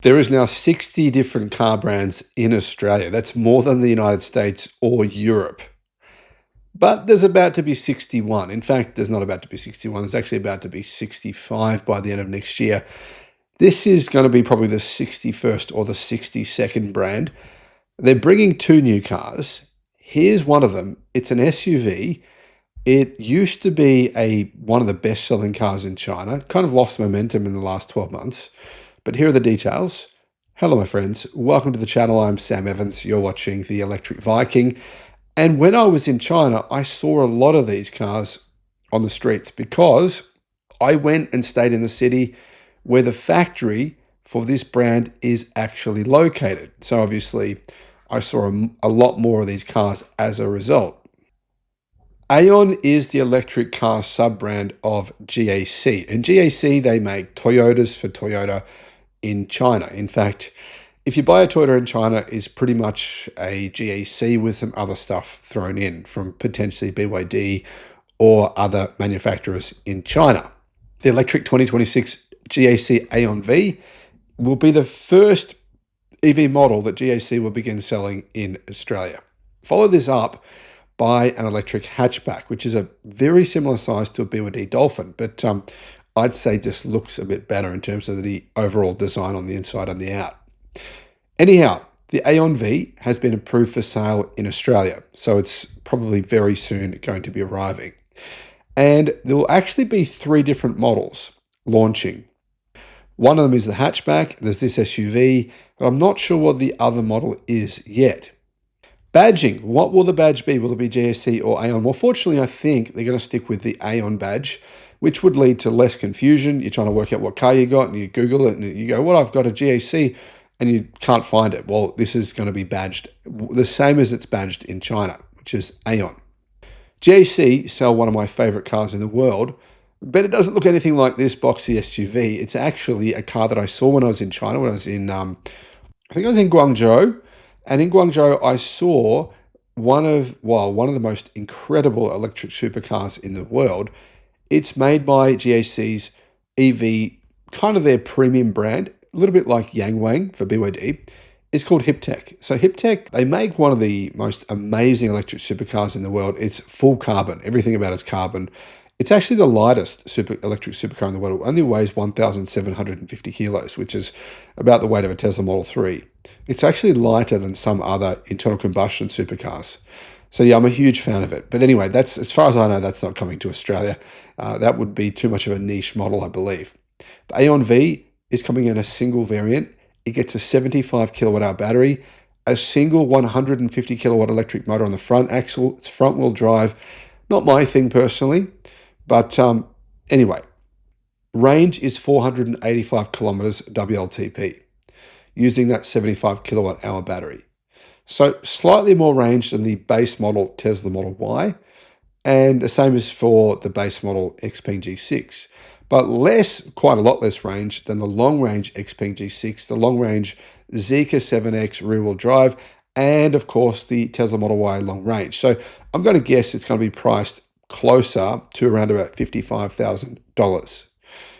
There is now 60 different car brands in Australia. That's more than the United States or Europe. But there's about to be 61. In fact, there's not about to be 61. There's actually about to be 65 by the end of next year. This is going to be probably the 61st or the 62nd brand. They're bringing two new cars. Here's one of them. It's an SUV. It used to be one of the best-selling cars in China. Kind of lost momentum in the last 12 months. But here are the details. Hello, my friends. Welcome to the channel. I'm Sam Evans. You're watching the Electric Viking. And when I was in China, I saw a lot of these cars on the streets because I went and stayed in the city where the factory for this brand is actually located. So obviously, I saw a lot more of these cars as a result. Aion is the electric car sub-brand of GAC. And GAC, they make Toyotas for Toyota in China. In fact, if you buy a Toyota in China, it's pretty much a GAC with some other stuff thrown in from potentially BYD or other manufacturers in China. The electric 2026 GAC Aion V will be the first EV model that GAC will begin selling in Australia. Follow this up by an electric hatchback, which is a very similar size to a BYD Dolphin, but I'd say just looks a bit better in terms of the overall design on the inside and the out. Anyhow, the Aion V has been approved for sale in Australia, so it's probably very soon going to be arriving. And there will actually be three different models launching. One of them is the hatchback, there's this SUV, but I'm not sure what the other model is yet. Badging, what will the badge be? Will it be GAC or Aion? Well, fortunately, I think they're going to stick with the Aion badge, which would lead to less confusion. You're trying to work out what car you got and you Google it and you go, well, I've got a GAC and you can't find it. Well, this is going to be badged the same as it's badged in China, which is Aion. GAC sell one of my favorite cars in the world, but it doesn't look anything like this boxy SUV. It's actually a car that I saw when I was in China, when I was in, I think I was in Guangzhou. And in Guangzhou, I saw one of the most incredible electric supercars in the world. It's made by GAC's EV, kind of their premium brand, a little bit like Yangwang for BYD. It's called HipTech. So HipTech, they make one of the most amazing electric supercars in the world. It's full carbon. Everything about it's carbon. It's actually the lightest electric supercar in the world. It only weighs 1,750 kilos, which is about the weight of a Tesla Model 3. It's actually lighter than some other internal combustion supercars. So yeah, I'm a huge fan of it. But anyway, that's, as far as I know, that's not coming to Australia. That would be too much of a niche model, I believe. The Aion V is coming in a single variant. It gets a 75 kilowatt hour battery, a single 150 kilowatt electric motor on the front axle. It's front wheel drive. Not my thing personally. But anyway, range is 485 kilometers WLTP using that 75 kilowatt hour battery. So slightly more range than the base model Tesla Model Y, and the same as for the base model Xpeng G6, but quite a lot less range than the long range Xpeng G6, the long range Zeekr 7X rear wheel drive, and of course the Tesla Model Y long range. So I'm going to guess it's going to be priced closer to around about $55,000,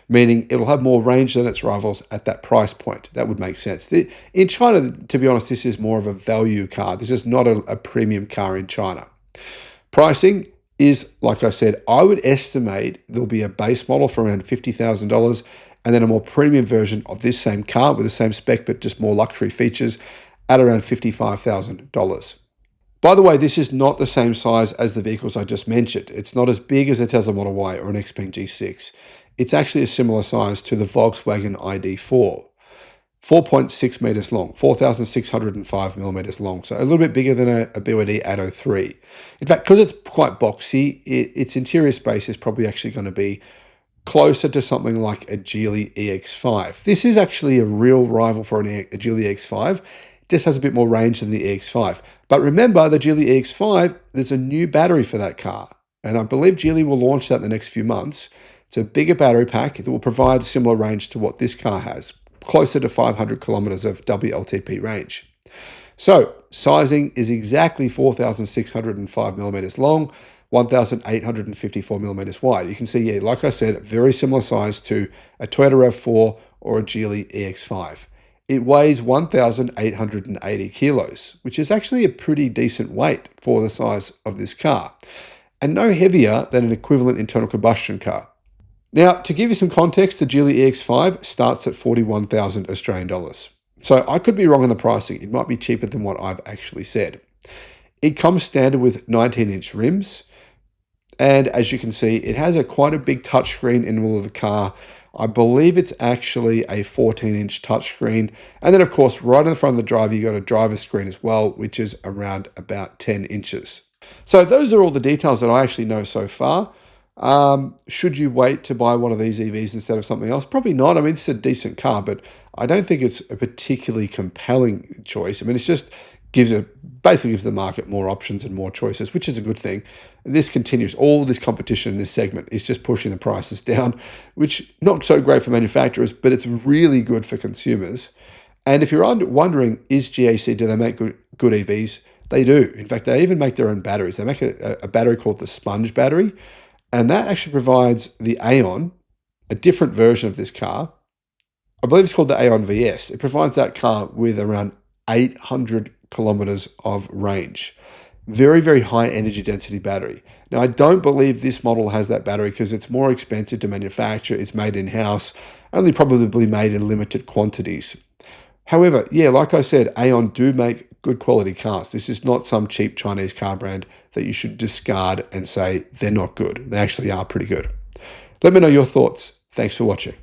meaning it'll have more range than its rivals at that price point. That would make sense. In China, to be honest, this is more of a value car. This is not a premium car in China. Pricing is, like I said, I would estimate there'll be a base model for around $50,000 and then a more premium version of this same car with the same spec but just more luxury features at around $55,000. By the way, this is not the same size as the vehicles I just mentioned. It's not as big as a Tesla Model Y or an Xpeng G6. It's actually a similar size to the Volkswagen ID4. 4.6 meters long, 4,605 millimeters long. So a little bit bigger than a BYD Atto 3. In fact, because it's quite boxy, its interior space is probably actually going to be closer to something like a Geely EX5. This is actually a real rival for a Geely EX5. Just has a bit more range than the EX5. But remember, the Geely EX5, there's a new battery for that car. And I believe Geely will launch that in the next few months. It's a bigger battery pack that will provide similar range to what this car has, closer to 500 kilometers of WLTP range. So sizing is exactly 4,605 millimeters long, 1,854 millimeters wide. You can see, yeah, like I said, very similar size to a Toyota RAV4 or a Geely EX5. It weighs 1,880 kilos, which is actually a pretty decent weight for the size of this car, and no heavier than an equivalent internal combustion car. Now, to give you some context, the Geely EX5 starts at 41,000 Australian dollars. So I could be wrong on the pricing. It might be cheaper than what I've actually said. It comes standard with 19-inch rims. And as you can see, it has quite a big touchscreen in the middle of the car. I believe it's actually a 14-inch touchscreen. And then, of course, right in the front of the driver, you've got a driver's screen as well, which is around about 10 inches. So those are all the details that I actually know so far. Should you wait to buy one of these EVs instead of something else? Probably not. I mean, it's a decent car, but I don't think it's a particularly compelling choice. I mean, it's just basically gives the market more options and more choices, which is a good thing. This continues. All this competition in this segment is just pushing the prices down, which not so great for manufacturers, but it's really good for consumers. And if you're wondering, is GAC, do they make good EVs? They do. In fact, they even make their own batteries. They make a battery called the sponge battery, and that actually provides the Aion, a different version of this car. I believe it's called the Aion VS. It provides that car with around 800 kilometers of range. Very, very high energy density battery. Now, I don't believe this model has that battery because it's more expensive to manufacture. It's made in-house, only probably made in limited quantities. However, yeah, like I said, Aion do make good quality cars. This is not some cheap Chinese car brand that you should discard and say they're not good. They actually are pretty good. Let me know your thoughts. Thanks for watching.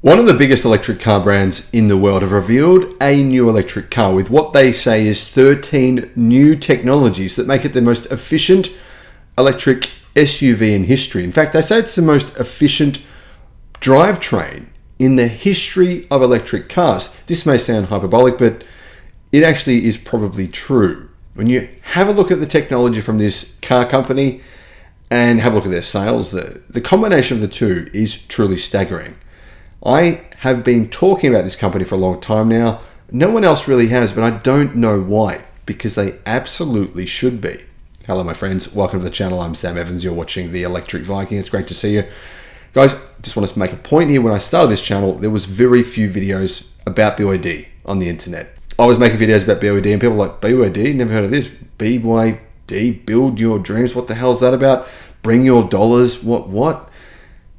One of the biggest electric car brands in the world have revealed a new electric car with what they say is 13 new technologies that make it the most efficient electric SUV in history. In fact, they say it's the most efficient drivetrain in the history of electric cars. This may sound hyperbolic, but it actually is probably true. When you have a look at the technology from this car company and have a look at their sales, the combination of the two is truly staggering. I have been talking about this company for a long time now. No one else really has, but I don't know why, because they absolutely should be. Hello, my friends. Welcome to the channel. I'm Sam Evans. You're watching the Electric Viking. It's great to see you. Guys, just want to make a point here. When I started this channel, there was very few videos about BYD on the internet. I was making videos about BYD and people were like, BYD? Never heard of this. BYD, build your dreams. What the hell is that about? Bring your dollars. What?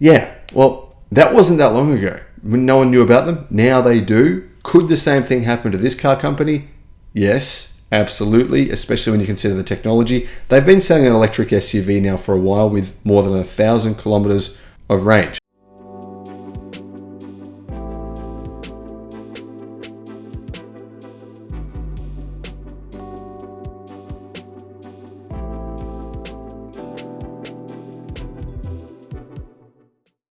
Yeah, well, that wasn't that long ago. When no one knew about them, now they do. Could the same thing happen to this car company? Yes, absolutely, especially when you consider the technology. They've been selling an electric SUV now for a while with more than 1,000 kilometers of range.